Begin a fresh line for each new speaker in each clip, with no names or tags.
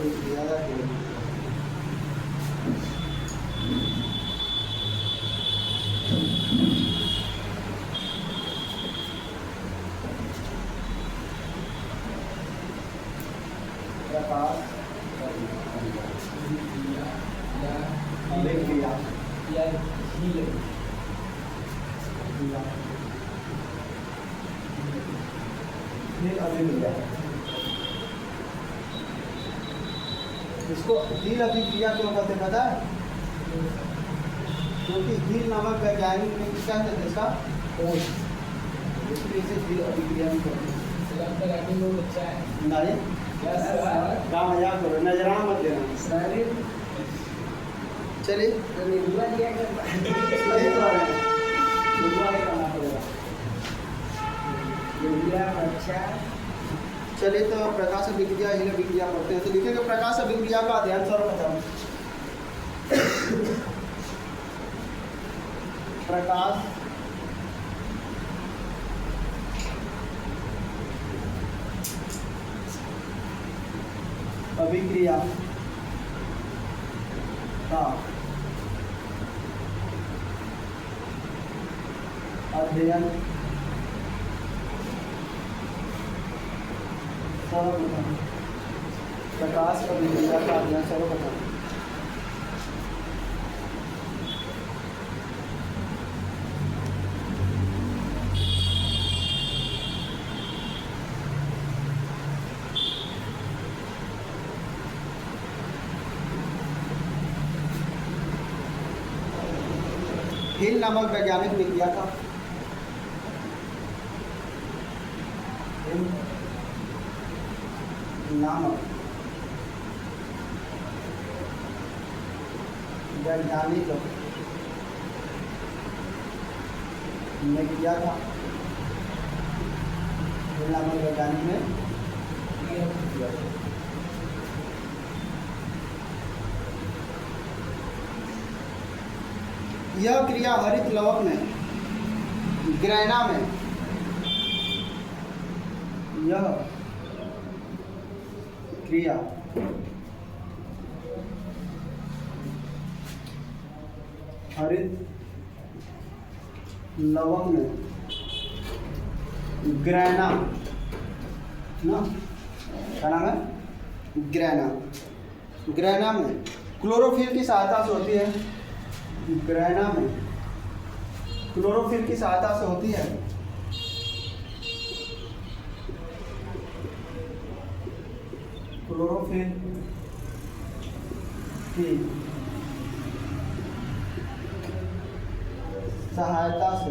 अभिक्रिया का प्रकाश अभिक्रिया
या हील
अभिक्रिया। इसको हील अभिक्रिया क्यों कहते हैं पता है? क्योंकि हील नामक वैज्ञानिक ने क्या कहते हैं इसका खोज, इसलिए इसे हील अभिक्रिया भी कहते हैं।
अच्छा है
नारे काम मजाक करो, नजरान मत देना। चलिए सही तो आ रहे हैं।
अच्छा
चलिए तो प्रकाश अभिक्रिया हील अभिक्रिया पढ़ते हैं। तो लिखेंगे प्रकाश अभिक्रिया का अध्ययन सर्वप्रथम प्रकाश अभिक्रिया का अध्ययन सर्वप्रथम प्रकाश अभिक्रिया का अध्ययन सर्वप्रथम हील नामक वैज्ञानिक ने किया था। हिल नामक वैज्ञानिक ने किया था। हिल नामक वैज्ञानिक ने किया था। यह क्रिया हरित लवक में ग्रैना में यह क्रिया हरित लवक में ग्रैना ना क्या नाम है ग्रैना ग्रैना में क्लोरोफिल की सहायता से होती है। ग्रैना में क्लोरोफिल की सहायता से होती है। क्लोरोफिल की सहायता से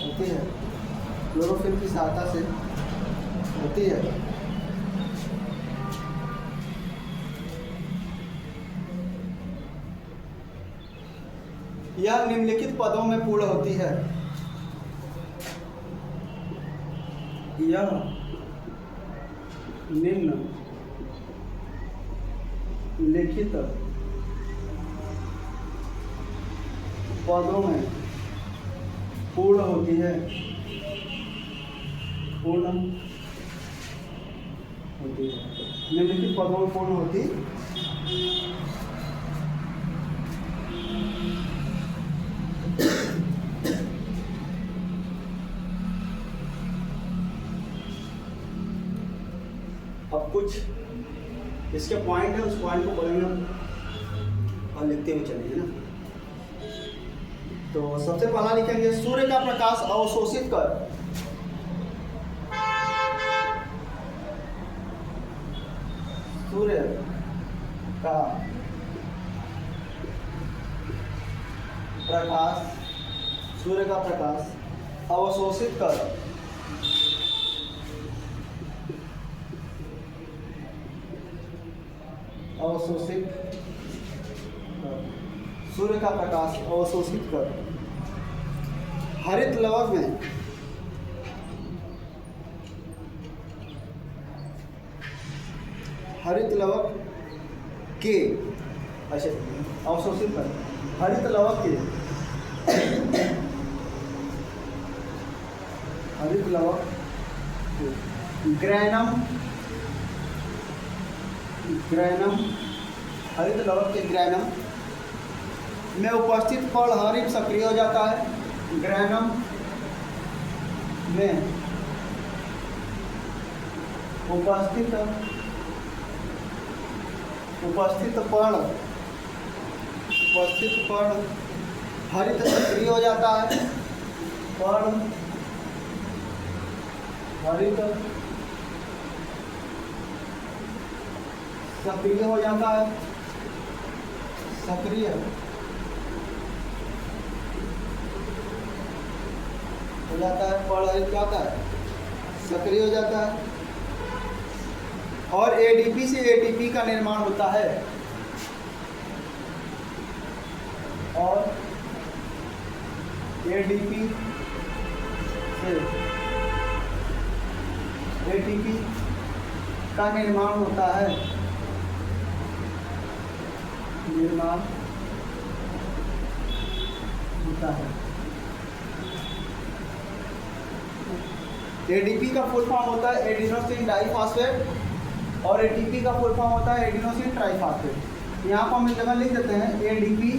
होती है। क्लोरोफिल की सहायता से होती है। यह निम्नलिखित पदों में पूर्ण होती है। यह निम्नलिखित पदों में पूर्ण होती है। पूर्ण होती है। निम्नलिखित पदों में पूर्ण होती अब कुछ इसके पॉइंट है, उस पॉइंट को बोलेंगे और लिखते हुए चलेंगे ना। तो सबसे पहला लिखेंगे सूर्य का प्रकाश अवशोषित कर सूर्य का प्रकाश अवशोषित कर सूर्य का प्रकाश अवशोषित कर हरित लवक में के अच्छा अवशोषित कर हरित लवक के ग्रैनम, ग्रैनम हरित लवक के ग्रैनम में उपस्थित पर्णहरित सक्रिय हो जाता है। ग्रैनम में उपस्थित पर्ण हरित सक्रिय हो जाता है। पर्ण हरित सक्रिय हो जाता है। सक्रिय हो जाता है, पर्ण हरित क्या होता है? सक्रिय हो जाता है। और एडीपी से एटीपी का निर्माण होता है। और एडीपी से एटीपी का निर्माण होता है। निर्माण होता है। एडीपी का फुल फॉर्म होता है एडिनोसिन डाइफॉस्फेट और एटीपी का फुल फॉर्म होता है एडिनोसिन ट्राइफॉस्फेट। यहाँ पर हम इस जगह लिख देते हैं एडीपी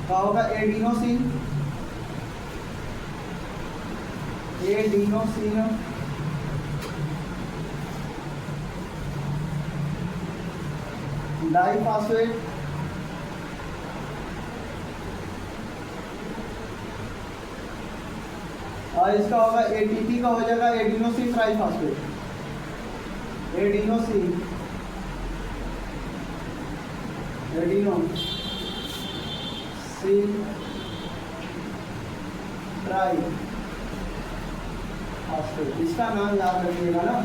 का होगा एडिनोसिन डाइफॉस्फेट और इसका होगा एटीपी का हो जाएगा एडिनोसिन ट्राइफॉस्फेट। एडिनोसिन ट्राइफॉस्फेट, इसका नाम याद रखिएगा ना।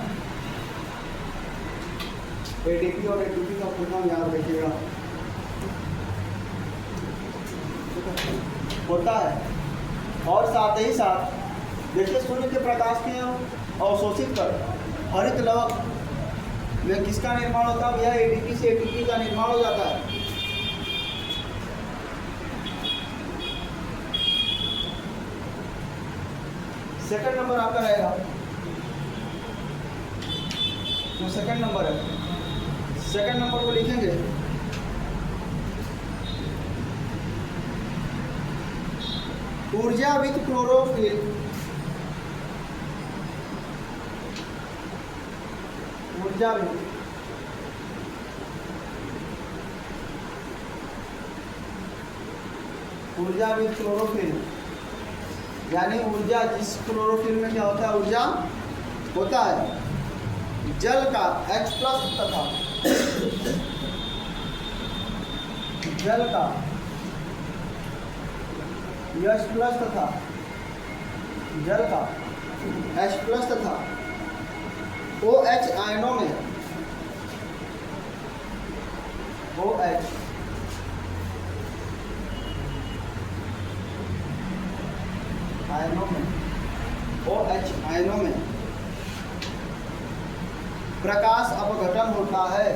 एटीपी और एटीपी का पूरा नाम याद रखिएगा। होता है। और साथ ही साथ देखिए सूर्य के प्रकाश के अवशोषित कर हरित लवक में किसका निर्माण होता है? भैया एडीपी से एटीपी का निर्माण हो जाता है। सेकंड नंबर आपका रहेगा, जो सेकंड नंबर है, सेकंड नंबर को लिखेंगे ऊर्जा विद क्लोरोफिल। ऊर्जा विद क्लोरोफिल यानी ऊर्जा जिस क्लोरोफिल में क्या होता है? ऊर्जा होता है जल का H+ तथा जल का H+ तथा जल का H+ तथा OH आयनों में OH आयनों में प्रकाश अपघटन होता है।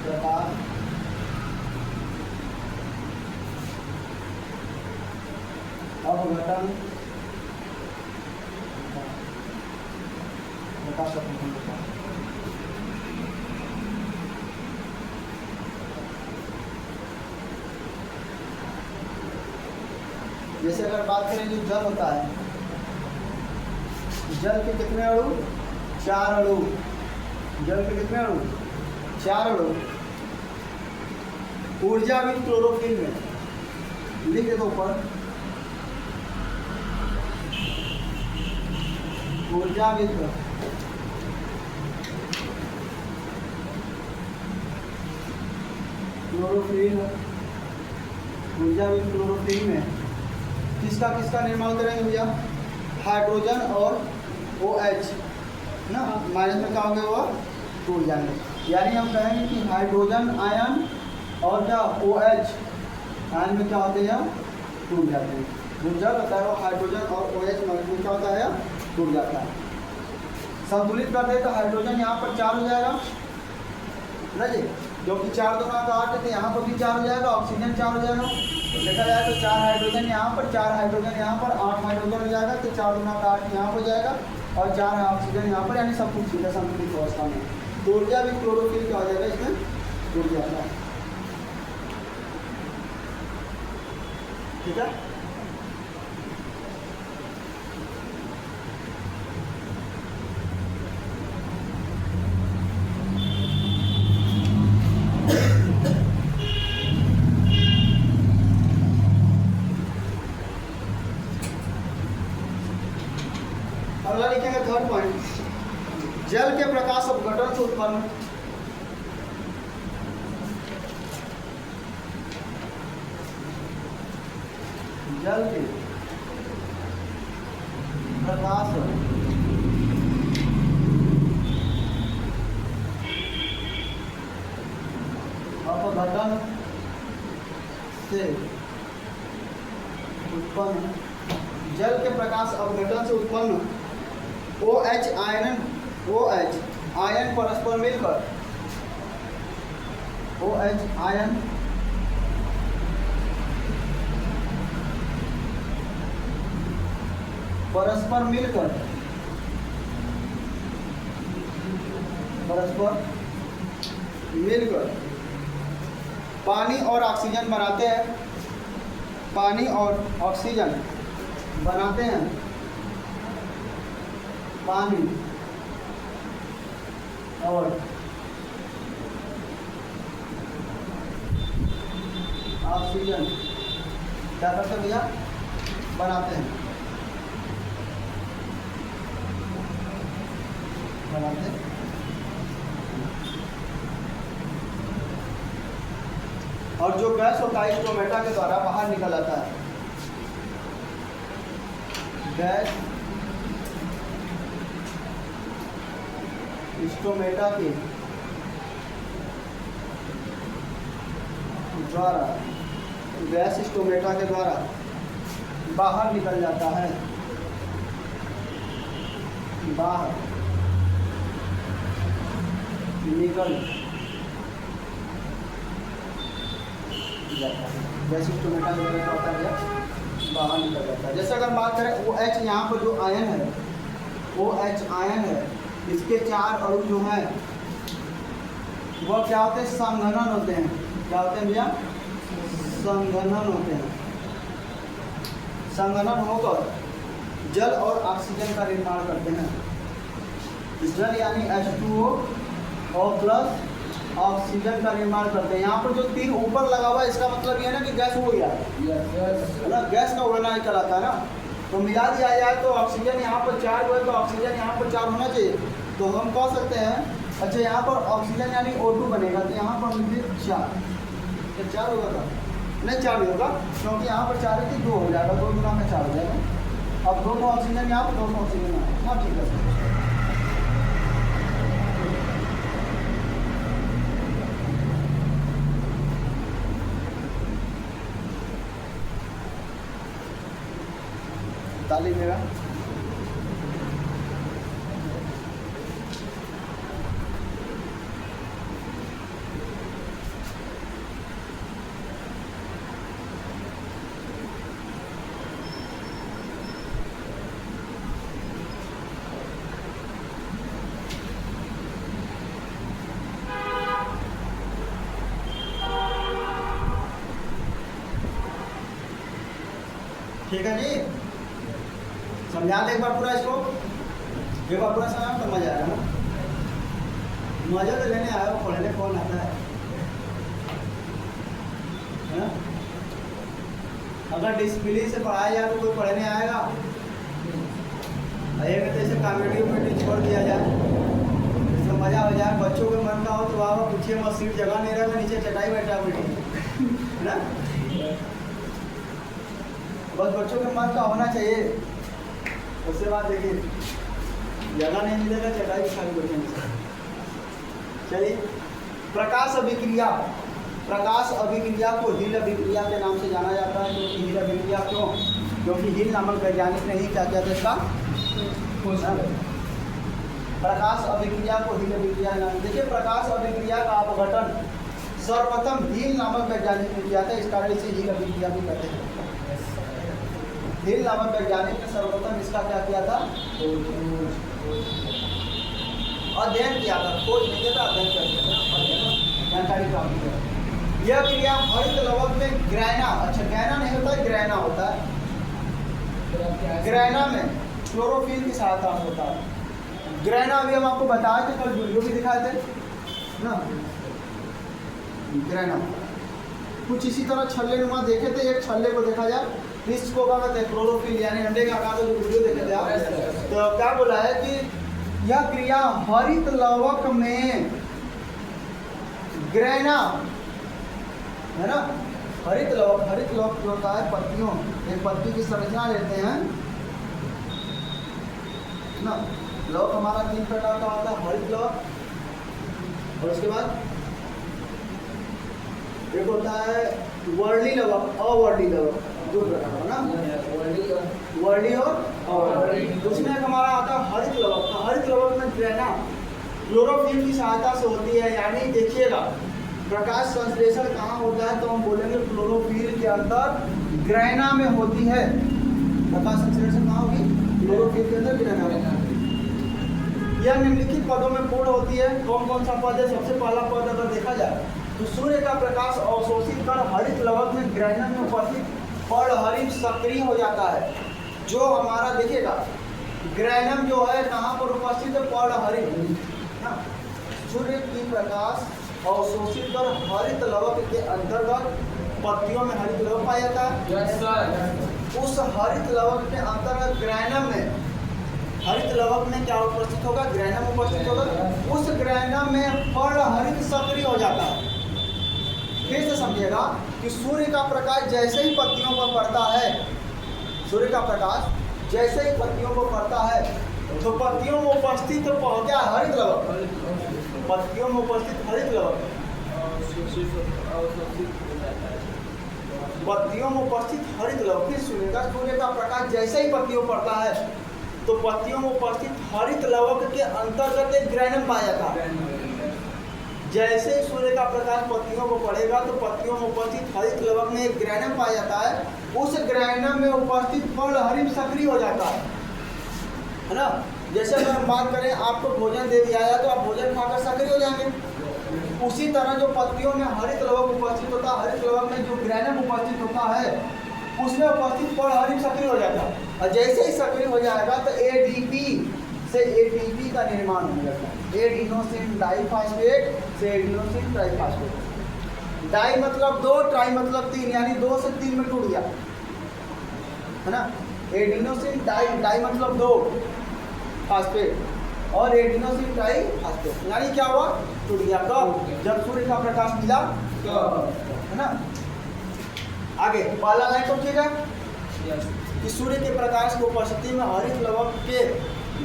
प्रकाश अपघटन होता है। जैसे अगर बात करें जो जल होता है, जल के कितने अणु? 4 अणु। जल के कितने अणु? 4 अणु। ऊर्जा विद क्लोरोफिल में लिख दो ऊपर, ऊर्जा विद क्लोरोफिल, ऊर्जा विद क्लोरोफिल में किसका किसका निर्माण करेंगे भैया? हाइड्रोजन और OH ना, माइनस में क्या होंगे? वो टूट जाएंगे। यानी हम कहेंगे कि हाइड्रोजन आयन और क्या OH आयन में क्या होते हैं? टूट जाते हैं। जो जल होता है वो हाइड्रोजन और OH में क्या होता है? टूट जाता है। संतुलित कर दे तो हाइड्रोजन यहाँ पर 4 हो जाएगा ना जी, क्योंकि 4 दूना 8 तो यहाँ पर भी 4 हो जाएगा, ऑक्सीजन 4 हो जाएगा, तो देखा जाए तो 4 हाइड्रोजन यहाँ पर, 4 हाइड्रोजन यहाँ पर, 8 हाइड्रोजन हो जाएगा, तो 4 दूना 8 यहाँ हो जाएगा और 4 ऑक्सीजन यहाँ पर, यानी सब कुछ सीधा संतुलित अवस्था में। तो ऊर्जा भी क्लोरोफिल क्या हो जाएगा इसमें, जुड़ जाएगा। ठीक है, अगला लिखेंगे थर्ड पॉइंट, जल के प्रकाश अपघटन से उत्पन्न जल के प्रकाश अपघटन से उत्पन्न, जल के प्रकाश अपघटन से उत्पन्न OH आयन परस्पर मिलकर, OH आयन परस्पर मिलकर पानी और ऑक्सीजन बनाते हैं, पानी और ऑक्सीजन बनाते हैं, पानी और ऑक्सीजन क्या करते हैं भैया, बनाते हैं, और जो गैस होता है स्टोमेटा के द्वारा बाहर निकल आता है, गैस स्टोमेटा के द्वारा, गैस स्टोमेटा के द्वारा बाहर निकल जाता है, बाहर निकल जाता है, गैस स्टोमेटा के द्वारा क्या होता है, बाहर निकल जाता है। जैसे अगर बात करें OH, यहाँ पर जो आयन है, OH आयन है, इसके 4 अणु जो हैं वह क्या होते हैं, संघनन होते हैं, क्या होते हैं भैया, संघनन होते हैं, संघनन होकर जल और ऑक्सीजन का निर्माण करते हैं। जल यानी H2O और प्लस ऑक्सीजन का निर्माण करते हैं। यहाँ पर जो तीर ऊपर लगा हुआ है इसका मतलब ये है ना कि गैस उड़ गया है ना, गैस का उड़ना ही कहलाता है ना। तो मिला दिया जाए तो ऑक्सीजन यहाँ पर 4 हुआ, तो ऑक्सीजन यहाँ पर 4 होना चाहिए, तो हम कह सकते हैं अच्छा यहाँ पर ऑक्सीजन यानी O2 बनेगा, तो यहाँ पर मुझे 4 होगा था, नहीं 4 नहीं होगा, क्योंकि यहाँ पर 4 है कि 2 हो जाएगा, 2 गुना में 4 हो जाएगा। अब 2 ऑक्सीजन यहाँ पर, 2 ऑक्सीजन यहाँ, हाँ ठीक है। ताली मेरा ठीक है जी, समझा दे एक बार पूरा इसको, एक बार पूरा समझा तो मजा आएगा ना, मजा तो लेने आया, पढ़ने कौन आता है ना? अगर डिसिप्लिन से पढ़ाया जाए तो कोई पढ़ने आएगा, एक तो ऐसे कॉमेडी वमेडी छोड़ दिया जाए, इसमें मजा हो जाए, बच्चों के मन का हो तो वहाँ पूछिए मत, सीट जगह नहीं रहेगा, नीचे चटाई बैठा बैठी ना, बस बच्चों के मन का होना चाहिए। उसके बाद देखिए जगह नहीं मिलेगा, चटाई खाली बैठेंगे। चलिए, प्रकाश अभिक्रिया, प्रकाश अभिक्रिया को हिल अभिक्रिया के नाम से जाना जाता है। क्योंकि हिल अभिक्रिया क्यों, क्योंकि हिल नामक वैज्ञानिक ने ही क्या किया था इसका प्रकाश अभिक्रिया को हील अभिक्रिया नाम। देखिए प्रकाश अभिक्रिया का अपघटन सर्वप्रथम हील नामक वैज्ञानिक ने किया था, इस कारण इसे हील अभिक्रिया भी कहते हैं। हील नामक वैज्ञानिक ने सर्वप्रथम इसका क्या किया था, अध्ययन किया था, खोज नहीं किया था, अध्ययन कर दिया था, जानकारी प्राप्त किया। यह क्रिया हरित लवक में ग्रैना, अच्छा ग्रैना नहीं होता है, ग्रैना होता है। ग्रैना में क्लोरोफिल की सहायता से होता है। ग्रैना अभी हम आपको बताए थे, कल वीडियो भी दिखाए थे ना। ग्रैना कुछ इसी तरह छल्ले नुमा देखे थे, एक छल्ले को देखा जाए, इसको क्या कहते हैं, क्लोरोफिल यानी अंडे का आकार, जो वीडियो देखे थे आप। तो क्या बोला है कि यह क्रिया हरित लवक में ग्रैना है ना, हरित लवक जो होता है पत्तियों, एक पत्ती की संरचना लेते हैं ना। लवक हमारा 3 प्रकार का होता है, हरित लवक, और उसके बाद एक होता है वर्ली लवक, अवर्ली लवक, 2 प्रकार का ना, वर्ली और अवर्ली। उसमें एक हमारा आता है हरित लवक। तो हरित लवक में ग्रैना क्लोरोफिल की सहायता से होती है, यानी देखिएगा प्रकाश संश्लेषण कहाँ होता है, तो हम बोलेंगे क्लोरोफिल के अंदर ग्रैना में होती है। प्रकाश संश्लेषण कहाँ होगी, क्लोरोफिल के अंदर ग्रैना में। यह निम्नलिखित पदों में पूर्ण होती है। कौन कौन सा पद है, सबसे पहला पद अगर देखा जाए तो सूर्य का प्रकाश अवशोषित कर हरित लवक में ग्रैना में उपस्थित पर्णहरित सक्रिय हो जाता है। जो हमारा देखिएगा ग्रैनम जो है कहाँ पर उपस्थित है, पर्णहरित। सूर्य की प्रकाश अवशोषित कर हरित लवक के अंतर्गत पत्तियों में हरित लवक पाया जाता है। उस हरित लवक के अंतर्गत ग्रैनम में, हरित लवक में क्या उपस्थित होगा, ग्रैनम उपस्थित होगा। उस ग्रैनम में पर्णहरित सक्रिय हो जाता है। फिर से समझिएगा कि सूर्य का प्रकाश जैसे ही पत्तियों पर पड़ता है, सूर्य का प्रकाश जैसे ही पत्तियों पर पड़ता है तो पत्तियों में उपस्थित क्या हरित लवक, पत्तियों में उपस्थित हरित लवक, पत्तियों में उपस्थित हरित लवक। फिर सुनिएगा, सूर्य का प्रकाश जैसे ही पत्तियों पर पड़ता है तो पत्तियों में उपस्थित हरित लवक के अंतर्गत एक ग्रैनम पाया जाता है। जैसे ही सूर्य का प्रकाश पत्तियों को पड़ेगा तो पत्तियों में उपस्थित हरित लवक में एक ग्रैनम पाया जाता है। उस ग्रैनम में उपस्थित पर्णहरित सक्रिय हो जाता है ना। जैसे अगर हम बात करें, आपको भोजन दे दिया जाए तो आप भोजन खाकर सक्रिय हो जाएंगे। उसी तरह जो पत्तियों में हरित लवक उपस्थित होता है, हरित लवक में जो ग्रैनम उपस्थित होता है उसमें उपस्थित पर्णहरित सक्रिय हो जाता है। और जैसे ही सक्रिय हो जाएगा तो एडीपी से एटीपी का निर्माण होने लगता है। एडिनोसिन डाइफॉस्फेट से एडिनोसिन ट्राइफॉस्फेट। डाई मतलब 2, ट्राई मतलब 3, यानी 2 से 3 में टूट गया है ना। एडिनोसिन डाई मतलब 2 फास्फेट और एडिनोसिन ट्राइफॉस्फेट, यानी क्या हुआ, टूट गया। कब, जब सूर्य का प्रकाश मिला है ना। आगे पहला लाइन तो ठीक है कि सूर्य के प्रकाश की उपस्थिति में हरित लवक के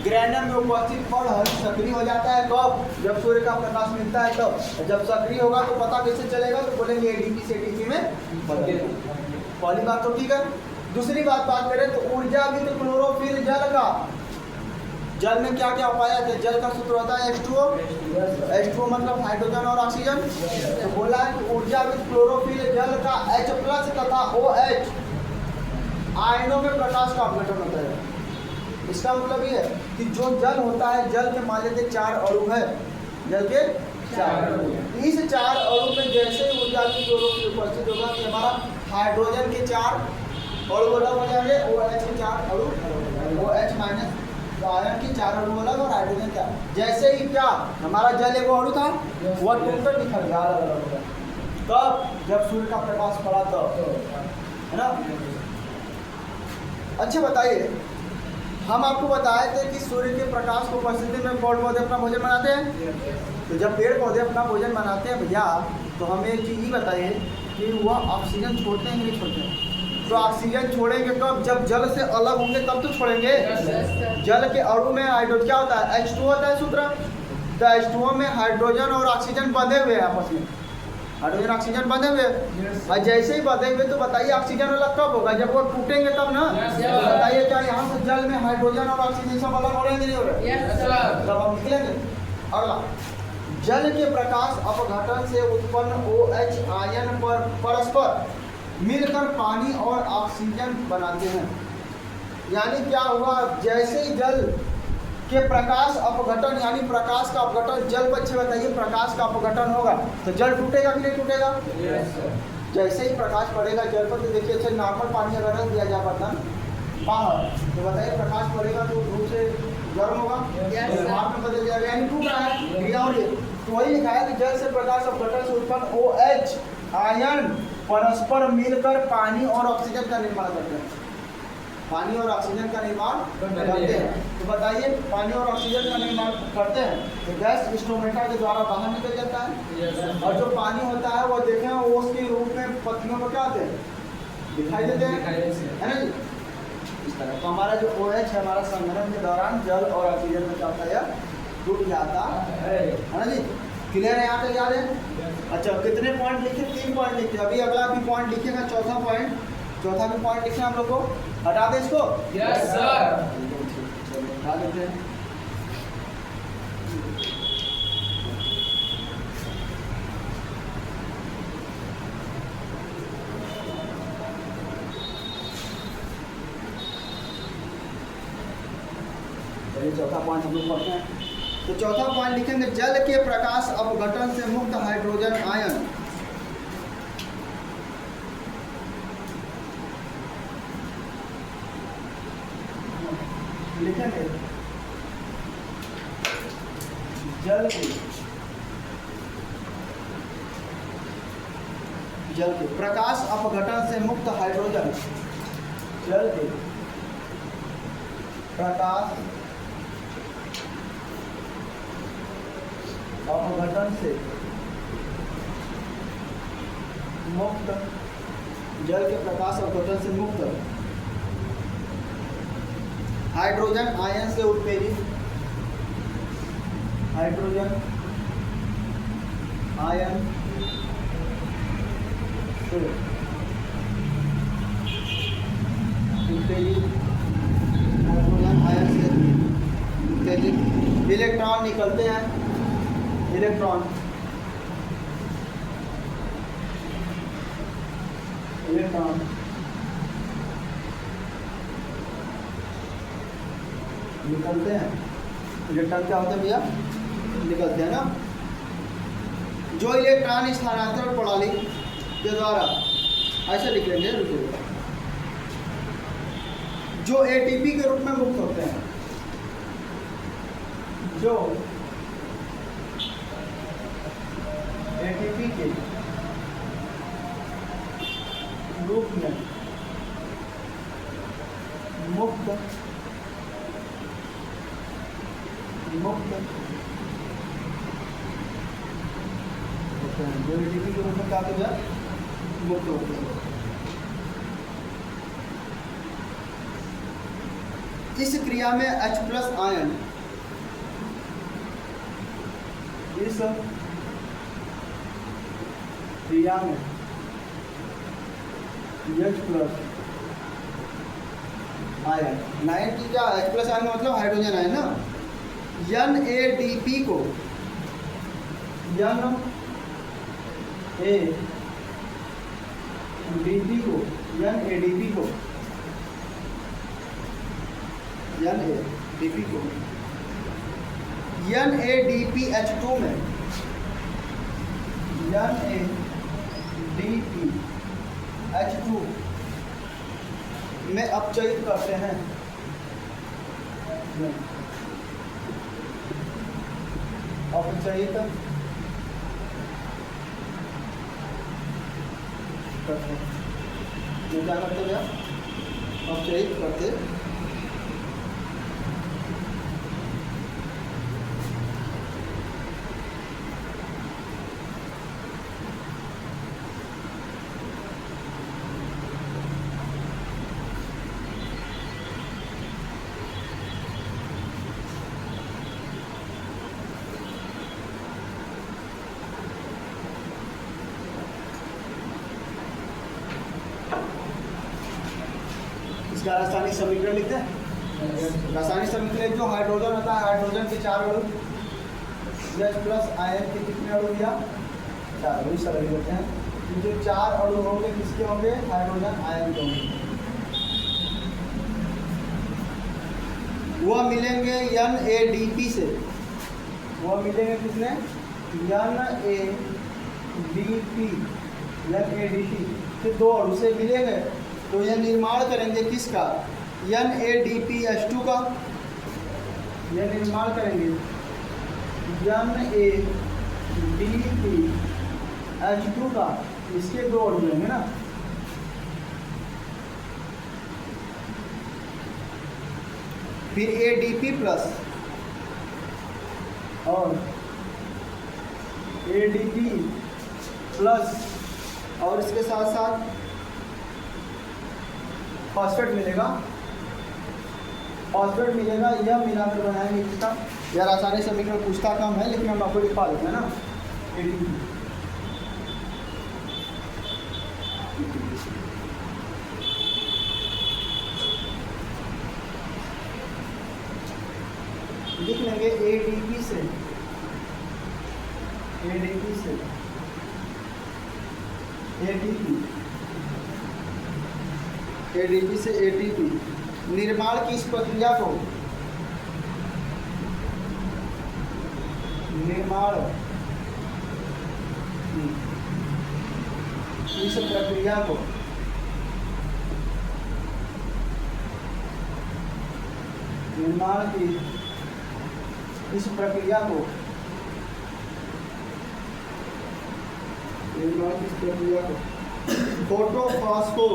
ग्रैनम में उपस्थित पर्णहरित सक्रिय हो जाता है। कब, जब सूर्य का प्रकाश मिलता है तब। जब सक्रिय होगा तो पता कैसे चलेगा, तो बोलेंगे एडीपी से एटीपी में बदलेगा। पहली बात तो ठीक है। दूसरी बात करें तो ऊर्जा भी तो क्लोरोफिल जल का, जल में क्या क्या पाया जाता है, जल का सूत्र होता है H2O। H2O मतलब हाइड्रोजन और ऑक्सीजन। तो बोला है कि ऊर्जा विद क्लोरोफिल जल का H+ तथा OH आयनों में प्रकाश का अपघटन होता है। इसका मतलब ये है कि जो जल होता है, जल के मान लेते 4 अणु है, जल के 4 अणु, इस 4 अणु में जैसे ऊर्जा की क्लोरोफिल उपस्थित होगा कि हमारा हाइड्रोजन के 4 अणु अलग हो जाएंगे, OH के 4 अणु, OH- तो आयरन के 4 अणु अलग और हाइड्रोजन क्या, जैसे ही क्या हमारा जल एक अणु था वह टूटकर निकल गया, अलग अलग हो गया। कब, जब सूर्य का प्रकाश पड़ा तब, है ना। अच्छा बताइए, हम आपको बताए थे कि सूर्य के प्रकाश की उपस्थिति में पेड़ पौधे अपना भोजन बनाते हैं। तो जब पेड़ पौधे अपना भोजन बनाते हैं भैया, तो हमें एक चीज़ ही बताइए कि वह ऑक्सीजन छोड़ते हैं कि नहीं छोड़ते हैं। तो ऑक्सीजन छोड़ेंगे कब, जब जल से अलग होंगे तब तो छोड़ेंगे। जल के अणु में हाइड्रोजन क्या होता है, H2O होता है सूत्र। तो H2O में हाइड्रोजन और ऑक्सीजन बंधे हुए हैं आपस में, हाइड्रोजन ऑक्सीजन बंधे हुए
Yes.
और जैसे ही बंधे हुए तो बताइए ऑक्सीजन वाला कब होगा, जब वो टूटेंगे तब ना।
Yes,
तो
sir.
बताइए क्या यहाँ से जल में हाइड्रोजन और ऑक्सीजन सब अलग हो रहे हैं कि नहीं हो रहे?
Yes, sir.
तब हम निकलेंगे। अगला, जल के प्रकाश अपघटन से उत्पन्न OH आयन पर परस्पर मिलकर पानी और ऑक्सीजन बनाते हैं। यानी क्या हुआ, जैसे ही जल के प्रकाश अपघटन यानी प्रकाश का अपघटन, जल को अच्छे बताइए, प्रकाश का अपघटन होगा तो जल टूटेगा कि नहीं टूटेगा?
Yes, sir.
जैसे ही प्रकाश पड़ेगा जल पर, तो देखिए अच्छा नॉर्मल पानी अगर रख दिया जाए बर्तन बाहर, तो बताइए प्रकाश पड़ेगा तो धूप से गर्म होगा,
Yes, sir.
भाप में बदल जाएगा, यानी टूट रहा है, क्रिया हो रही है। तो वही लिखा है कि जल से प्रकाश अपघटन से उत्पन्न OH आयन परस्पर मिलकर पानी और ऑक्सीजन का निर्माण करते हैं। पानी और ऑक्सीजन का निर्माण करते हैं। तो बताइए पानी और ऑक्सीजन का निर्माण करते हैं तो गैस स्टोमेटा के द्वारा बाहर निकल जाता है।
Yes, sir.
और जो पानी होता है वो देखें ओस के रूप में पत्तियों में क्या आते हैं, दिखाई देते हैं,
दिखाई देते हैं।
है ना जी। इस तरह तो हमारा जो OH है हमारा संघनन के दौरान जल और ऑक्सीजन में क्या होता है, टूट जाता है ना जी। क्लियर है यहाँ तक, याद है? अच्छा कितने पॉइंट लिखे? 3 पॉइंट लिखे। अभी अगला भी पॉइंट लिखेगा, चौथा पॉइंट, चौथा भी पॉइंट लिखे हम लोग को। हटा दे इसको।
Yes, sir.
चलिए हटा देते हैं। चलिए चौथा पॉइंट हम लोग पढ़ते हैं। तो चौथा पॉइंट लिखेंगे, जल के प्रकाश अपघटन से मुक्त हाइड्रोजन आयन लिखेंगे, जल के प्रकाश अपघटन से मुक्त हाइड्रोजन, जल के प्रकाश अपघटन से मुक्त, जल के प्रकाश अपघटन से मुक्त हाइड्रोजन आयन से उत्प्रेरित, हाइड्रोजन आयन से उत्प्रेरित, हाइड्रोजन आयन से उत्प्रेरित इलेक्ट्रॉन निकलते हैं, इलेक्ट्रॉन निकलते हैं। इलेक्ट्रॉन क्या होता है भैया, निकलते हैं ना। जो इलेक्ट्रॉन स्थानांतरण प्रणाली के द्वारा, ऐसे लिख लेंगे, रुकिए, जो ATP के रूप में मुक्त होते हैं, जो ATP के रूप में मुक्त होते हैं, जो ATP के रूप में क्या होता है, मुक्त होते हैं। इस क्रिया में H+ आयन, इस क्रिया में H+ आयन, 9 क्या H+ आयन का मतलब हाइड्रोजन आयन ना, NADP को, NADP को, NADP को, NADP को NADPH2 में, NADPH2 में अपचयित करते हैं, अपचयित करते हैं, ये क्या करते हैं, अपचयित करते इसका रासायनिक समीकरण लिखते हैं। रासायनिक समीकरण जो हाइड्रोजन होता है, हाइड्रोजन के 4 अणु, H प्लस आयन के कितने अणु दिया? 4 अणु। सरल करते हैं, जो 4 अणु होंगे किसके होंगे? हाइड्रोजन आयन के होंगे। वह मिलेंगे NADP से, वह मिलेंगे किसने? NADP के 2 अणु से मिलेंगे, तो यह निर्माण करेंगे किसका? NADPH2 का। यह निर्माण करेंगे NADPH2 का, इसके 2 अणु लेंगे ना। फिर ADP प्लस और ADP प्लस और इसके साथ साथ फॉस्फेट मिलेगा, फॉस्फेट मिलेगा। यह मिलाकर बनाएंगे इसका। यह रासायनिक समीकरण पूछता कम है, लेकिन हम आपको लिखवा देते हैं ना। ADP लिख लेंगे ADP से ADP से ATP। निर्माण की इस प्रक्रिया को फोटोफॉस्फो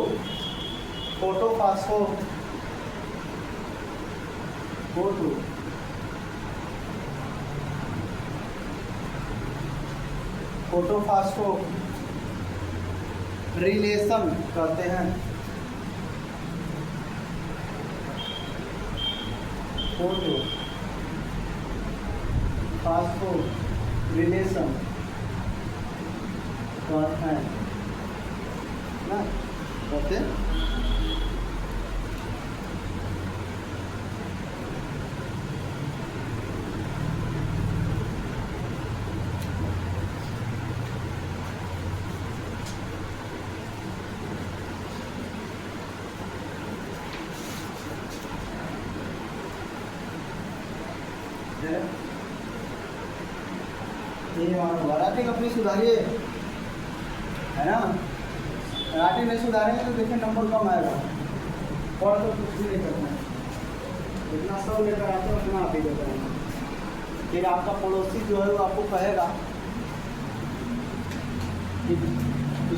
रिलेशन कहते हैं। फोटोफॉस्फो रिलेशन कहते हैं ना, कहते हैं। राइटिंग अपनी सुधारिए, है ना। राइटिंग नहीं सुधारेंगे तो देखिए नंबर कम आएगा। और तो कुछ भी नहीं करना है, जितना सब लेकर आते हैं उतना आप ही लेकर आएंगे। फिर आपका पड़ोसी जो है वो आपको कहेगा कि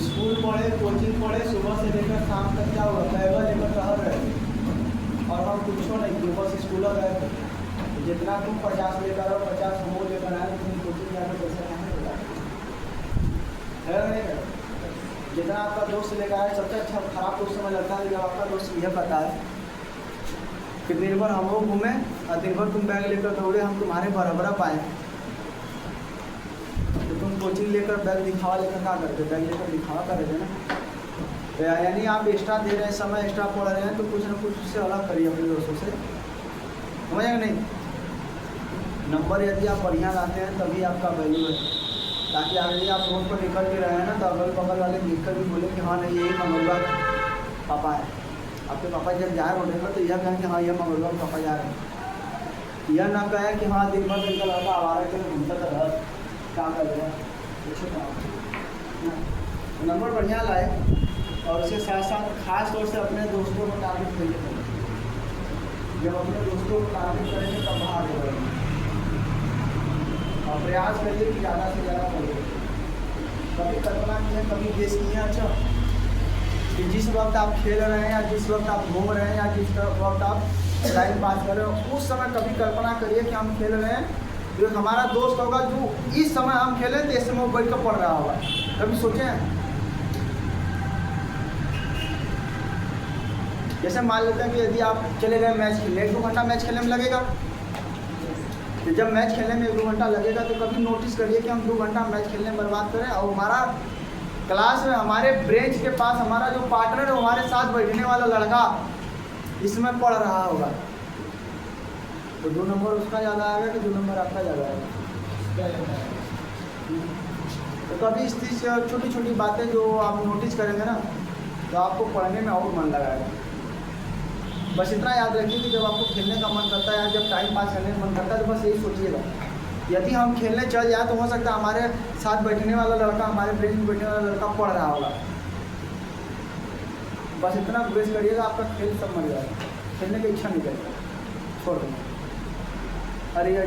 स्कूल पढ़े, कोचिंग पढ़े, सुबह से लेकर शाम तक क्या हुआ, बैग लेकर टहल रहे और हम कुछ नहीं कि बस स्कूल गए। जितना तुम 50 लेकर आओ, 50 हम लेकर आए, तुम कोचिंग जाकर पैसा कहाँ है नहीं। जितना आपका दोस्त लेकर आए, सबसे अच्छा खराब दोस्त समझ लगता है जब आपका दोस्त यह कहता है कि दिन भर हम लोग घूमें और दिन भर तुम बैग लेकर दौड़े, हम तुम्हारे बराबर पाए। तो तुम कोचिंग लेकर बैग दिखावा लेकर क्या करते? बैग लेकर दिखावा कर रहे थे ना। तो यानी आप एक्स्ट्रा दे रहे हैं, समय एक्स्ट्रा पढ़ रहे हैं, तो कुछ ना कुछ उससे अलग करिए अपने दोस्तों से, समझेंगे नहीं। नंबर यदि आप बढ़िया लाते हैं तभी आपका वैल्यू है, ताकि आगे आप रोड पर निकल के रहे हैं ना तो अगल बगल वाले देखकर भी बोले कि हाँ नहीं यही मंगलवार पापा है। आपके पापा जब जाए रोड पर तो यह कहें कि हाँ यह मंगलवार पापा जा रहे हैं। यह ना कहे कि हाँ दिन भर दिन का लड़का आवारा के घूमता था क्या कर रहे हैं। नंबर बढ़िया लाए और उसके साथ साथ खास तौर से अपने दोस्तों को टारगेट करिए। जब अपने दोस्तों को टारगेट करेंगे तब बाहर हो जाएंगे। और प्रयास करिए कि ज़्यादा से ज़्यादा पढ़िए। कभी कल्पना की है, कभी गेस की है अच्छा कि जिस वक्त आप खेल रहे हैं या जिस वक्त आप घूम रहे हैं या जिस वक्त आप टाइम पास कर रहे हो, उस समय कभी कल्पना करिए कि हम खेल रहे हैं, जो हमारा दोस्त होगा जो इस समय हम खेलें तो इस समय वो बैठ कर पढ़ रहा होगा। कभी सोचें? जैसे मान लेते हैं कि यदि आप चले गए मैच खेलने, 1-2 घंटा मैच खेलने में लगेगा। तो जब मैच खेलने में 1-2 घंटा लगेगा तो कभी नोटिस करिए कि हम 2 घंटा मैच खेलने में बर्बाद करें और हमारा क्लास में हमारे ब्रेंच के पास हमारा जो पार्टनर है, हमारे साथ बैठने वाला लड़का इसमें पढ़ रहा होगा, तो 2 नंबर उसका ज़्यादा आएगा कि 2 नंबर आपका ज़्यादा आएगा। तो कभी इस चीज़ छोटी छोटी बातें जो आप नोटिस करेंगे ना, तो आपको पढ़ने में और मन लगाएगा। बस इतना याद रखिए कि जब आपको खेलने का मन करता है, जब टाइम पास करने का मन करता है, तो बस यही सोचिएगा, यदि हम खेलने चल जाए तो हो सकता है हमारे साथ बैठने वाला लड़का, हमारे ब्रेन में बैठने वाला लड़का पढ़ रहा होगा। बस इतना गुरेज करिएगा, आपका खेल सब मर जाएगा, खेलने की इच्छा नहीं करेगा, छोड़ देंगे। अरे यार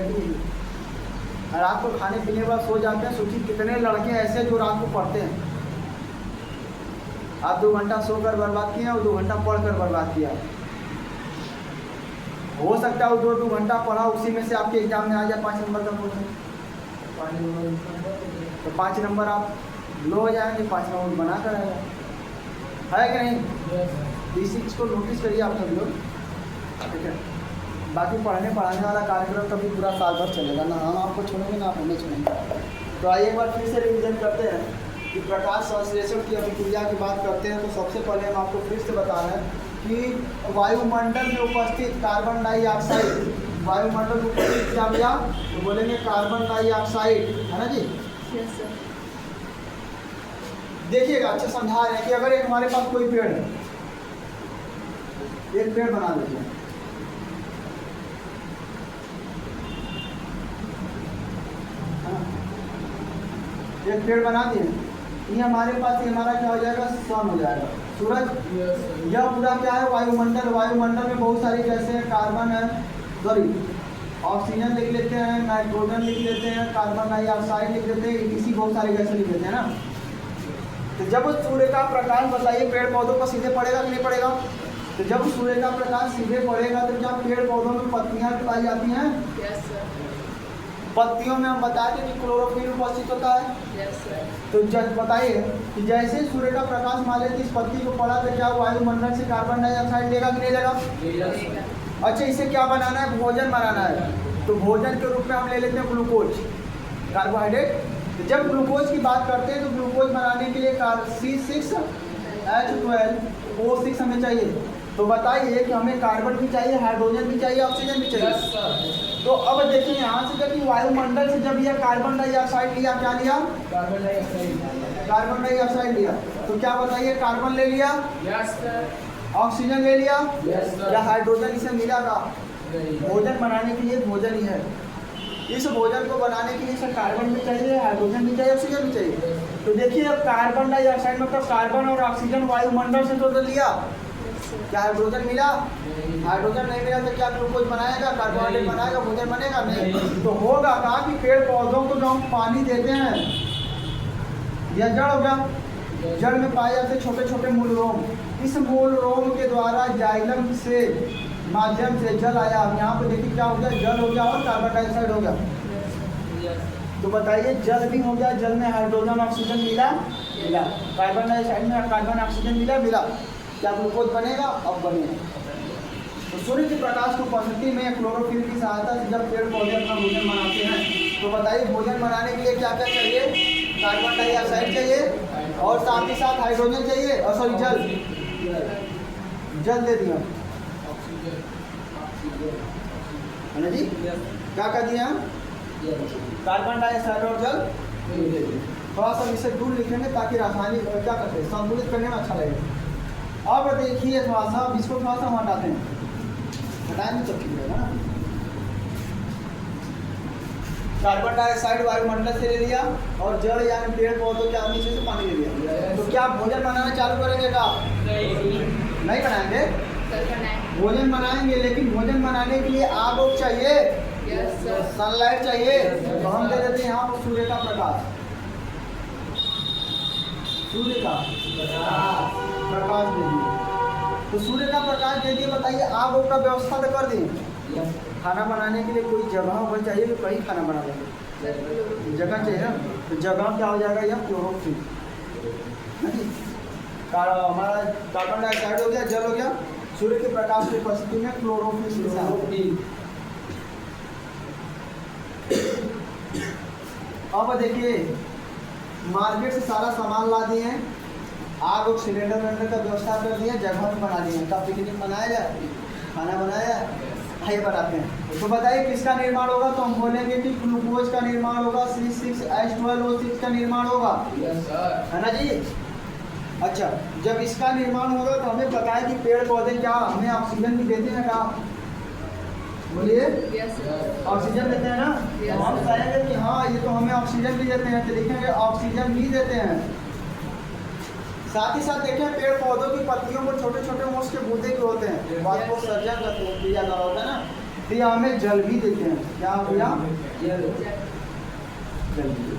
रात को खाने पीने के बाद सो जाते हैं। सोचिए कितने लड़के ऐसे जो रात को पढ़ते हैं। आप 2 घंटा सोकर बर्बाद किए और 2 घंटा पढ़कर बर्बाद किया। हो सकता है वो 2 घंटा पढ़ा, उसी में से आपके एग्जाम में आ जाए 5 नंबर का क्वेश्चन, तो 5 नंबर आप लो हो जाएंगे, 5 नंबर बना कर आएगा, है कि नहीं? इसी चीज़ को नोटिस करिए आप सब लोग, ठीक है। बाकी पढ़ाने वाला कार्यक्रम कभी पूरा साल भर चलेगा ना, हम आपको छोड़ेंगे ना आप हमें छोड़ेंगे। तो आइए एक बार फिर से रिवीजन करते हैं कि प्रकाश संश्लेषण की अभिक्रिया की बात करते हैं। तो सबसे पहले हम आपको फिर से बता रहे हैं कि वायुमंडल में उपस्थित कार्बन डाइऑक्साइड, वायुमंडल में उपस्थित क्या भैया, तो बोलेंगे कार्बन डाइऑक्साइड, है ना जी। देखिएगा अच्छे समझा रहे हैं कि अगर एक हमारे पास कोई पेड़ है, एक पेड़ बना लीजिए, एक पेड़ बना दिए, ये हमारे पास ये हमारा क्या हो जाएगा, सन हो जाएगा, सूरज। यह पूरा क्या है, वायुमंडल। वायुमंडल में बहुत सारी जैसे कार्बन है, सॉरी ऑक्सीजन लिख लेते हैं, नाइट्रोजन लिख लेते हैं, कार्बन डाइऑक्साइड लिख लेते हैं, इसी बहुत सारी गैसें लिख लेते हैं ना। तो जब सूर्य का प्रकाश बताइए पेड़ पौधों पर सीधे पड़ेगा कि नहीं पड़ेगा, तो जब सूर्य का प्रकाश सीधे पड़ेगा तो क्या पेड़ पौधों में पत्तियां पाई जाती हैं?
Yes sir.
पत्तियों में हम बताते हैं कि क्लोरोफिल उपस्थित होता है।
Yes sir.
तो जब बताइए कि जैसे सूर्य का प्रकाश मान लेते इस पत्ती को पड़ा तो क्या वायुमंडल से कार्बन डाइऑक्साइड लेगा कि नहीं लेगा? अच्छा, इसे क्या बनाना है, भोजन बनाना है, तो भोजन के रूप में हम ले लेते हैं ग्लूकोज, कार्बोहाइड्रेट। तो जब ग्लूकोज की बात करते हैं तो ग्लूकोज बनाने के लिए C6H12O6 हमें चाहिए। तो बताइए कि हमें कार्बन भी चाहिए, हाइड्रोजन भी चाहिए, ऑक्सीजन भी चाहिए। तो अब देखिए यहाँ से जब वायुमंडल से जब यह कार्बन डाइऑक्साइड लिया, क्या लिया, कार्बन डाइऑक्साइड लिया, तो क्या बताइए, कार्बन ले लिया, ऑक्सीजन ले लिया, या हाइड्रोजन इसे मिला का? भोजन बनाने के लिए भोजन ही है। इस भोजन को बनाने के लिए इसे कार्बन भी चाहिए, हाइड्रोजन भी चाहिए, ऑक्सीजन भी चाहिए। तो देखिए अब कार्बन डाइऑक्साइड मतलब कार्बन और ऑक्सीजन वायुमंडल से तो लिया, क्या हाइड्रोजन मिला? हाइड्रोजन नहीं मिला तो क्या ग्लूकोज बनाएगा, कार्बोहाइड्रेट बनाएगा, भोजन बनेगा नहीं। तो होगा कहा कि पेड़ पौधों को जो हम पानी देते हैं, यह जड़ हो गया, जड़ में पाए जाते छोटे छोटे मूल रोम, इस मूल रोम के द्वारा जाइलम से माध्यम से जल आया। अब यहाँ पे देखिए क्या हो गया, जल हो गया और कार्बन डाइऑक्साइड हो गया। तो बताइए जल भी हो गया, जल में हाइड्रोजन ऑक्सीजन मिला, कार्बन डाइऑक्साइड में कार्बन ऑक्सीजन मिला, क्या ग्लूकोज बनेगा? अब बनेगा। तो सूर्य के प्रकाश की उपस्थिति में क्लोरोफिल की सहायता से जब पेड़ पौधे अपना भोजन बनाते हैं, तो बताइए भोजन बनाने के लिए क्या क्या चाहिए, कार्बन डाइऑक्साइड चाहिए और साथ ही साथ हाइड्रोजन चाहिए, और सॉरी जल दे दिया, है ना जी। क्या कर दिया, कार्बन डाइऑक्साइड और जल। थोड़ा सा इसे दूर लिखेंगे ताकि रासायनिक क्या करते हैं, संतुलित करने में अच्छा लगेगा। अब देखिए थोड़ा सा इसको थोड़ा सा हम हटाते हैं, हटाएंगे तो ठीक रहेगा ना। कार्बन डाइऑक्साइड वायुमंडल से ले लिया और जड़ यानी पेड़ पौधों के नीचे से पानी ले लिया, तो क्या भोजन बनाना चालू करेंगे? का नहीं बनाएंगे, भोजन बनाएंगे, लेकिन भोजन बनाने के लिए आग चाहिए, सनलाइट चाहिए। तो हम दे देते हैं यहाँ पर सूर्य का प्रकाश, सूर्य का प्रकाश दे दिए। तो सूर्य का प्रकाश दे दिए, बताइए आग का व्यवस्था तो कर दिए। खाना बनाने के लिए कोई जगह होनी चाहिए, तो कहीं खाना बना लेंगे, जगह चाहिए ना। तो जगह क्या हो जाएगा, यह क्लोरोफिल, हमारा कार्बन डाइऑक्साइड हो गया, जल हो गया, सूर्य के प्रकाश की उपस्थिति में क्लोरोफिल। अब देखिए मार्केट से सारा सामान ला दिए हैं, आग और सिलेंडर वेलेंडर का व्यवस्था कर दिया, जगह भी बना दिए। कब पिकनिक मनाया जाए, खाना बनाया, आइए बनाते हैं। तो बताइए किसका निर्माण होगा, तो हम बोलेंगे कि ग्लूकोज का निर्माण होगा, C6H12O6 का निर्माण होगा, है ना जी। अच्छा, जब इसका निर्माण होगा तो हमें पता है कि पेड़ पौधे क्या हमें ऑक्सीजन भी देते हैं क्या, बोलिए ऑक्सीजन देते हैं ना। तो हम कहेंगे कि हाँ ये तो हमें ऑक्सीजन भी देते हैं, तो लिखेंगे ऑक्सीजन भी देते हैं। साथ ही साथ देखें पेड़ पौधों की पत्तियों पर छोटे छोटे मोस के बूंदे भी होते हैं, बात को सर्जन करते हैं, क्रिया का होता है ना। तो ये हमें जल भी देते हैं, क्या हो गया, जल भी।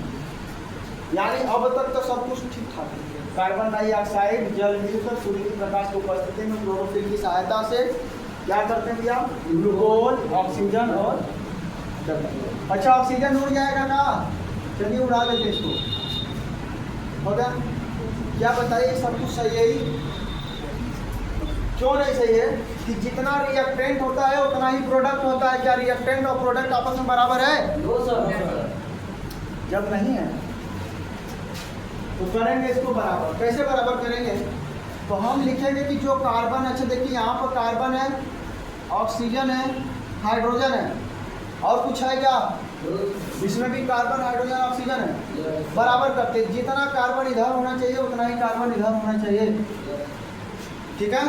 यानी अब तक तो सब कुछ ठीक ठाक है। कार्बन डाइऑक्साइड जल मिलकर सूर्य के प्रकाश की उपस्थिति में क्लोरोफिल की सहायता से क्या करते हैं भैया, ग्लूकोज, ऑक्सीजन और जल। अच्छा ऑक्सीजन उड़ जाएगा ना, चलिए उड़ा लेते इसको, हो गया। क्या बताइए सब कुछ सही है ही, क्यों नहीं सही है, कि जितना रिएक्टेंट होता है उतना ही प्रोडक्ट होता है। क्या रिएक्टेंट और प्रोडक्ट आपस में बराबर है, जब नहीं है तो करेंगे इसको बराबर। कैसे बराबर करेंगे, तो हम लिखेंगे कि जो कार्बन, अच्छा देखिए यहाँ पर कार्बन है, ऑक्सीजन है, हाइड्रोजन है, और कुछ है क्या, इसमें भी कार्बन हाइड्रोजन ऑक्सीजन है, बराबर करते, जितना कार्बन इधर होना चाहिए उतना ही कार्बन इधर होना चाहिए, ठीक है।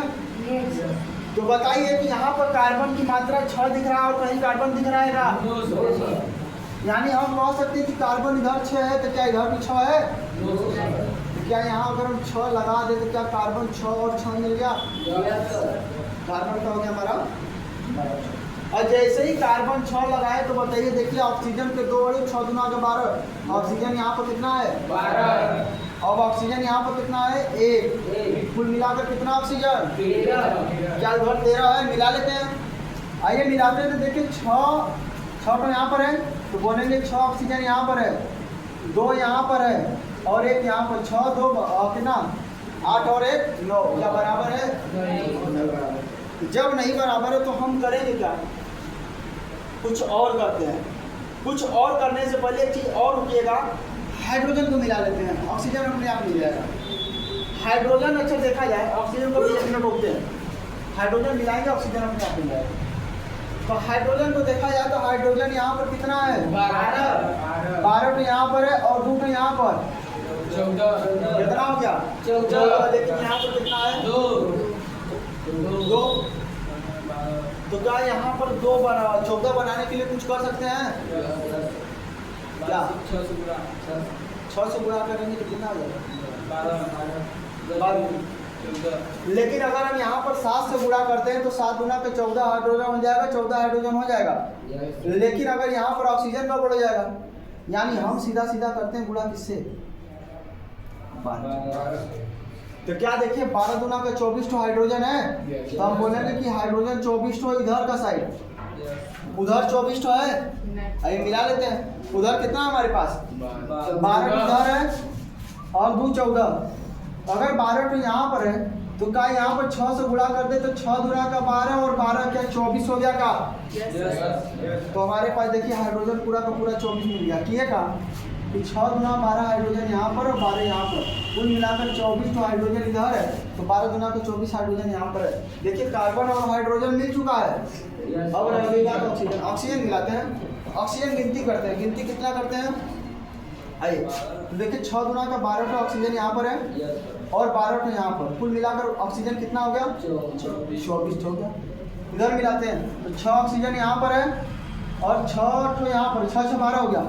तो बताइए कि यहाँ पर कार्बन की मात्रा 6 दिख रहा है और कहीं कार्बन दिख रहा है क्या, यानी हम कह सकते हैं कि कार्बन इधर 6 है, तो क्या इधर भी 6 है, तो क्या यहाँ अगर हम 6 लगा दे तो क्या कार्बन 6 और 6 मिल गया, कार्बन का हो गया हमारा। और जैसे ही कार्बन 6 लगाए तो बताइए, देखिए ऑक्सीजन के 2 और 6 गुना के 12, ऑक्सीजन यहाँ पर कितना है 12, और ऑक्सीजन यहाँ पर कितना है 1, कुल मिलाकर कितना ऑक्सीजन 13, क्या उधर 13 है, मिला लेते हैं। आइए मिलाते हैं, तो देखिए 6 तो यहाँ पर है, तो बोलेंगे 6 ऑक्सीजन यहाँ पर है, 2 यहाँ पर है और 1 यहाँ पर, 6 2 कितना 8 और 1 9, क्या बराबर है, जब नहीं बराबर है तो हम करेंगे क्या, कुछ और करते हैं। कुछ और करने से पहले एक चीज़ और रुकिएगा, हाइड्रोजन को मिला लेते हैं, ऑक्सीजन अपने आप मिल जाएगा। हाइड्रोजन अच्छा देखा जाए, ऑक्सीजन को भी एक मिनट रोकते हैं, हाइड्रोजन मिलाएंगे ऑक्सीजन अपने आप मिल जाएगा। तो हाइड्रोजन को देखा जाए तो हाइड्रोजन यहाँ पर कितना है 12 तो यहाँ पर है और 2 तो यहाँ पर 14, कितना हो गया 14, लेकिन यहाँ पर कितना है 2। तो क्या यहाँ पर 2 बना, 14 बनाने के लिए कुछ कर सकते हैं क्या, 6 से गुणा करेंगे तो कितना हो जाएगा, लेकिन अगर हम यहाँ पर 7 से गुणा करते हैं तो 7 गुना के 14 हाइड्रोजन हो जाएगा, 14 हाइड्रोजन हो जाएगा। लेकिन अगर यहाँ पर ऑक्सीजन का बढ़ जाएगा, यानी हम सीधा सीधा करते हैं गुणा किससे 12। तो क्या देखिए 12 गुना का 24 तो हाइड्रोजन है, तो हम बोलेंगे कि हाइड्रोजन 24 तो इधर का साइड, उधर 24 तो है, अभी मिला लेते हैं। उधर कितना हमारे पास 12 इधर है और 2 14, अगर 12 तो यहाँ पर है तो क्या यहाँ पर 6 से गुणा कर दे तो 6 गुना का 12 और 12 क्या 24 हो गया का, तो हमारे पास देखिए हाइड्रोजन पूरा का पूरा 24 मिल गया। किए का कि 6 गुना 12 हाइड्रोजन यहाँ पर और 12 यहाँ पर, कुल मिलाकर 24 तो हाइड्रोजन इधर है, तो 12 गुना का 24 हाइड्रोजन यहाँ पर है। देखिए कार्बन और हाइड्रोजन मिल चुका है, अब लगेगा ऑक्सीजन, ऑक्सीजन मिलाते हैं, ऑक्सीजन गिनती करते हैं, गिनती कितना करते हैं, आइए तो देखिए 6 गुना का 12 तो ऑक्सीजन यहाँ पर है और 12 तो यहाँ पर, कुल मिलाकर ऑक्सीजन कितना हो गया 24 हो गया। इधर मिलाते हैं तो 6 ऑक्सीजन यहाँ पर है और 6 तो यहाँ पर, 6 से 12 हो गया।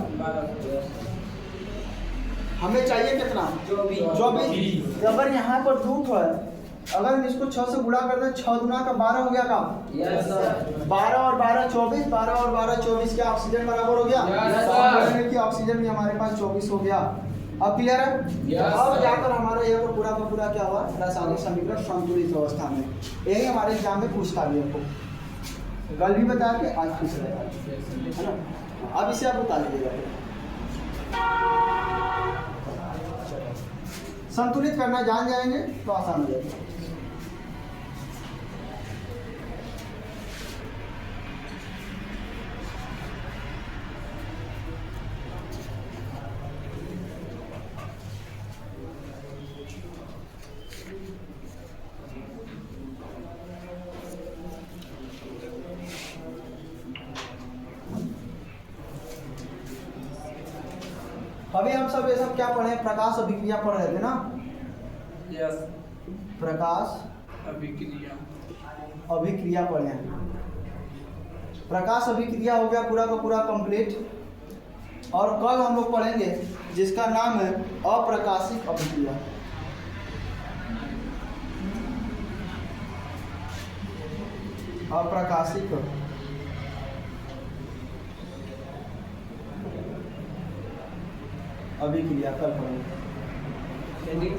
हमें चाहिए कितना 24। अगर यहाँ पर 2 है, अगर हम इसको 6 से गुणा कर दें 6 गुना का 12 हो गया का, 12 और 12 24, 12 और 12 24, क्या ऑक्सीजन बराबर हो गया, कि ऑक्सीजन भी हमारे पास 24 हो गया। अब क्लियर है, अब जाकर हमारा यह पूरा का पूरा क्या हुआ रासायनिक समीकरण संतुलित अवस्था में, यही हमारे एग्जाम में पूछता भी आपको, कल भी बता के आज पूछ रहे है ना। अब इसे आप बता लीजिएगा, संतुलित करना जान जाएंगे तो आसान हो जाएगा। अभी हम सब ये सब क्या पढ़े, प्रकाश अभिक्रिया पढ़ रहे थे ना।
यस।
प्रकाश
अभिक्रिया।
अभिक्रिया पढ़े हैं। प्रकाश अभिक्रिया हो गया पूरा का पूरा कंप्लीट। और कल हम लोग पढ़ेंगे जिसका नाम है अप्रकाशिक अभिक्रिया। अप्रकाशिक अभिक्रिया कल पढ़ेंगे।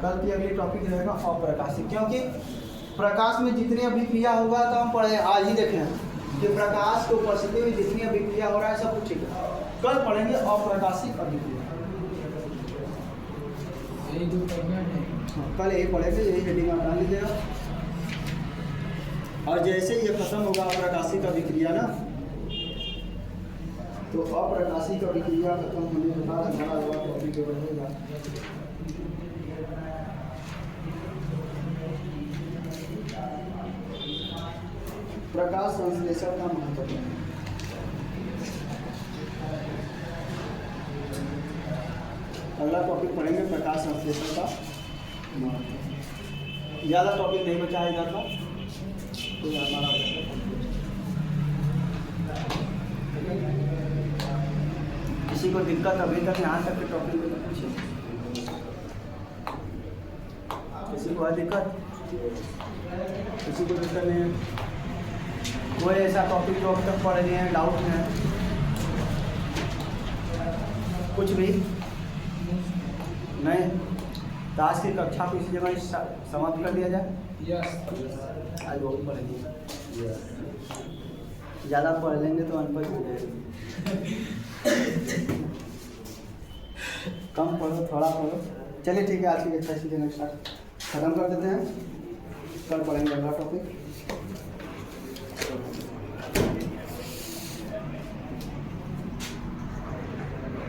कल की अगली टॉपिक रहेगा अप्रकाशिक, क्योंकि प्रकाश में जितनी अभिक्रिया होगा तो हम पढ़े आज ही देखें कि प्रकाश के उपस्थिति में जितनी अभिक्रिया हो रहा है सब कुछ ठीक है। कल पढ़ेंगे अप्रकाशिक अभिक्रिया।
यही जो पढ़ना है।
कल यही पढ़ेंगे, यही हेडिंग आप डाल लीजिएगा। और जैसे ये खत्म होगा अप्रकाशिक अभिक्रिया ना, तो अप्रकाशिक अभिक्रिया खत्म होने के बाद हमारा अगला टॉपिक रहेगा प्रकाश संश्लेषण का महत्व। अगला टॉपिक पढ़ेंगे प्रकाश संश्लेषण का महत्व। ज़्यादा टॉपिक नहीं बचा है इधर का, तो हमारा किसी को दिक्कत अभी तक यहाँ तक के टॉपिक में पूछे, किसी को दिक्कत, किसी को दिक्कत नहीं है? कोई ऐसा टॉपिक जो अभी तक पढ़ रहे हैं डाउट में है, कुछ भी नहीं? तो आज की कक्षा को इसी जगह समाप्त कर दिया जाए।
यस।
आज बहुत पढ़ेंगे, ज़्यादा पढ़ लेंगे तो अनपढ़ हो जाएंगे। कम पढ़ो, थोड़ा पढ़ो। चलिए ठीक है, आज की कक्षा इसी जगह स्टार्ट खत्म कर देते हैं। कल पढ़ेंगे अगला टॉपिक।